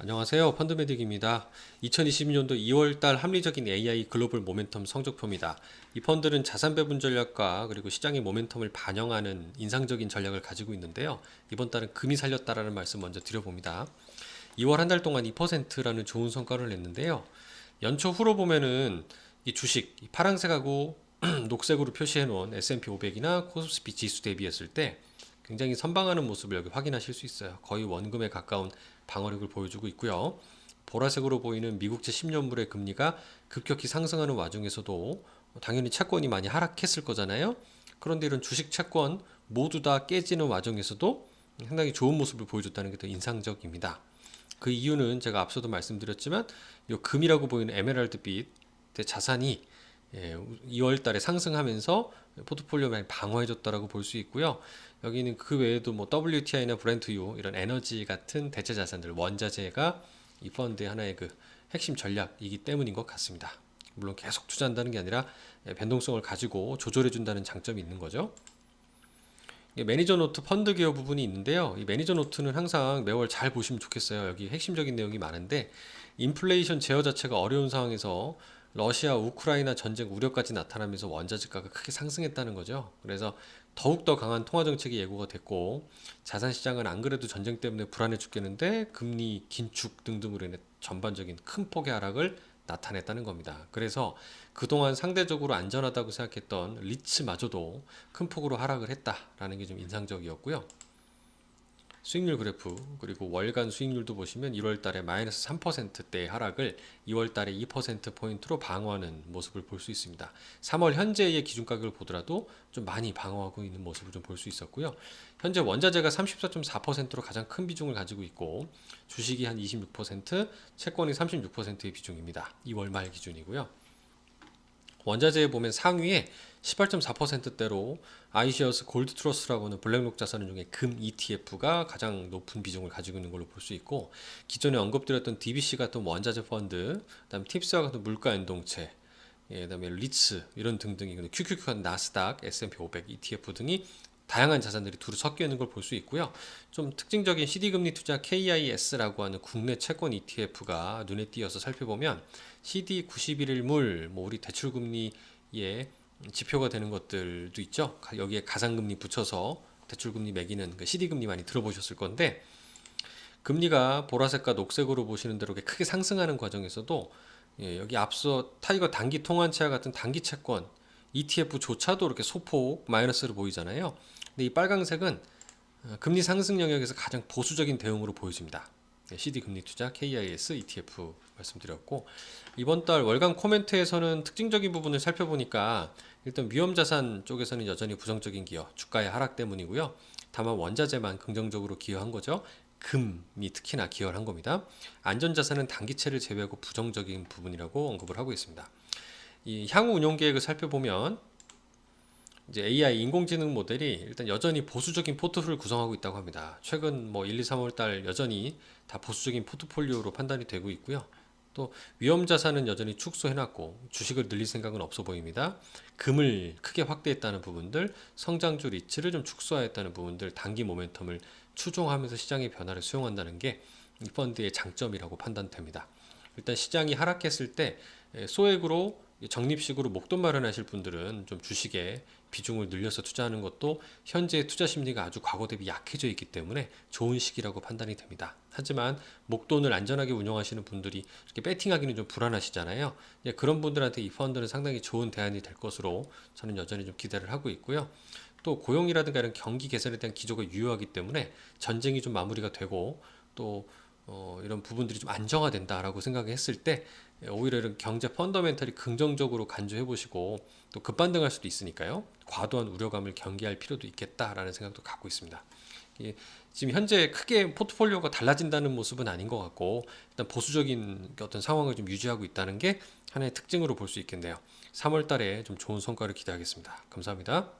안녕하세요. 펀드메딕입니다. 2022년도 2월달 합리적인 AI 글로벌 모멘텀 성적표입니다. 이 펀드는 자산 배분 전략과 그리고 시장의 모멘텀을 반영하는 인상적인 전략을 가지고 있는데요. 이번 달은 금이 살렸다라는 말씀 먼저 드려봅니다. 2월 한 달 동안 2%라는 좋은 성과를 냈는데요. 연초 후로 보면은 이 주식 이 파란색하고 녹색으로 표시해 놓은 S&P 500이나 코스피 지수 대비했을 때 굉장히 선방하는 모습을 여기 확인하실 수 있어요. 거의 원금에 가까운 방어력을 보여주고 있고요. 보라색으로 보이는 미국제 10년물의 금리가 급격히 상승하는 와중에서도 당연히 채권이 많이 하락했을 거잖아요. 그런데 이런 주식 채권 모두 다 깨지는 와중에서도 상당히 좋은 모습을 보여줬다는 게 더 인상적입니다. 그 이유는 제가 앞서도 말씀드렸지만 이 금이라고 보이는 에메랄드빛 자산이 2월 달에 상승하면서 포트폴리오 많이 방어해줬다라고 볼 수 있고요. 여기는 그 외에도 뭐 WTI나 브렌트유 이런 에너지 같은 대체 자산들 원자재가 이 펀드의 하나의 그 핵심 전략이기 때문인 것 같습니다. 물론 계속 투자한다는 게 아니라 변동성을 가지고 조절해준다는 장점이 있는 거죠. 매니저 노트 펀드 기여 부분이 있는데요. 이 매니저 노트는 항상 매월 잘 보시면 좋겠어요. 여기 핵심적인 내용이 많은데 인플레이션 제어 자체가 어려운 상황에서 러시아 우크라이나 전쟁 우려까지 나타나면서 원자재가가 크게 상승했다는 거죠. 그래서 더욱더 강한 통화 정책이 예고가 됐고 자산 시장은 안 그래도 전쟁 때문에 불안해 죽겠는데 금리 긴축 등등으로 인해 전반적인 큰 폭의 하락을 나타냈다는 겁니다. 그래서 그동안 상대적으로 안전하다고 생각했던 리츠마저도 큰 폭으로 하락을 했다라는 게 좀 인상적이었고요. 수익률 그래프 그리고 월간 수익률도 보시면 1월 달에 마이너스 3%대의 하락을 2월 달에 2%포인트로 방어하는 모습을 볼 수 있습니다. 3월 현재의 기준 가격을 보더라도 좀 많이 방어하고 있는 모습을 좀 볼 수 있었고요. 현재 원자재가 34.4%로 가장 큰 비중을 가지고 있고 주식이 한 26%, 채권이 36%의 비중입니다. 2월 말 기준이고요. 원자재에 보면 상위에 18.4%대로 아이시어스 골드 트러스라고 하는 블랙록 자산 중에 금 ETF가 가장 높은 비중을 가지고 있는 걸로 볼 수 있고 기존에 언급드렸던 DBC 같은 원자재 펀드, 그다음 팁스와 같은 물가 연동체, 그다음에 리츠 이런 등등이 QQQ 같은 나스닥, S&P 500 ETF 등이 다양한 자산들이 두루 섞여 있는 걸 볼 수 있고요. 좀 특징적인 CD 금리 투자 KIS라고 하는 국내 채권 ETF가 눈에 띄어서 살펴보면 CD 91물, 뭐 우리 대출금리의 지표가 되는 것들도 있죠. 여기에 가상금리 붙여서 대출금리 매기는 그 CD금리 많이 들어보셨을 건데 금리가 보라색과 녹색으로 보시는 대로 크게 상승하는 과정에서도 여기 앞서 타이거 단기 통환채와 같은 단기 채권 ETF조차도 이렇게 소폭 마이너스로 보이잖아요. 근데 이 빨강색은 금리 상승 영역에서 가장 보수적인 대응으로 보여집니다. CD 금리 투자 KIS ETF 말씀드렸고 이번 달 월간 코멘트에서는 특징적인 부분을 살펴보니까 일단 위험자산 쪽에서는 여전히 부정적인 기여, 주가의 하락 때문이고요. 다만 원자재만 긍정적으로 기여한 거죠. 금이 특히나 기여를 한 겁니다. 안전자산은 단기채를 제외하고 부정적인 부분이라고 언급을 하고 있습니다. 이 향후 운용 계획을 살펴보면 이제 AI 인공지능 모델이 일단 여전히 보수적인 포트폴리오를 구성하고 있다고 합니다. 최근 뭐 1, 2, 3월 달 여전히 다 보수적인 포트폴리오로 판단이 되고 있고요. 또 위험 자산은 여전히 축소해놨고 주식을 늘릴 생각은 없어 보입니다. 금을 크게 확대했다는 부분들, 성장주 리츠를 좀 축소하였다는 부분들, 단기 모멘텀을 추종하면서 시장의 변화를 수용한다는 게 이 펀드의 장점이라고 판단됩니다. 일단 시장이 하락했을 때 소액으로 적립식으로 목돈 마련하실 분들은 좀 주식에 비중을 늘려서 투자하는 것도 현재 투자 심리가 아주 과거 대비 약해져 있기 때문에 좋은 시기라고 판단이 됩니다. 하지만 목돈을 안전하게 운영하시는 분들이 이렇게 배팅하기는 좀 불안하시잖아요. 그런 분들한테 이 펀드는 상당히 좋은 대안이 될 것으로 저는 여전히 좀 기대를 하고 있고요. 또 고용이라든가 이런 경기 개선에 대한 기조가 유효하기 때문에 전쟁이 좀 마무리가 되고 또 이런 부분들이 좀 안정화된다라고 생각했을 때 오히려 이런 경제 펀더멘털이 긍정적으로 간주해 보시고 또 급반등할 수도 있으니까요. 과도한 우려감을 경계할 필요도 있겠다라는 생각도 갖고 있습니다. 지금 현재 크게 포트폴리오가 달라진다는 모습은 아닌 것 같고 일단 보수적인 어떤 상황을 좀 유지하고 있다는 게 하나의 특징으로 볼 수 있겠네요. 3월 달에 좀 좋은 성과를 기대하겠습니다. 감사합니다.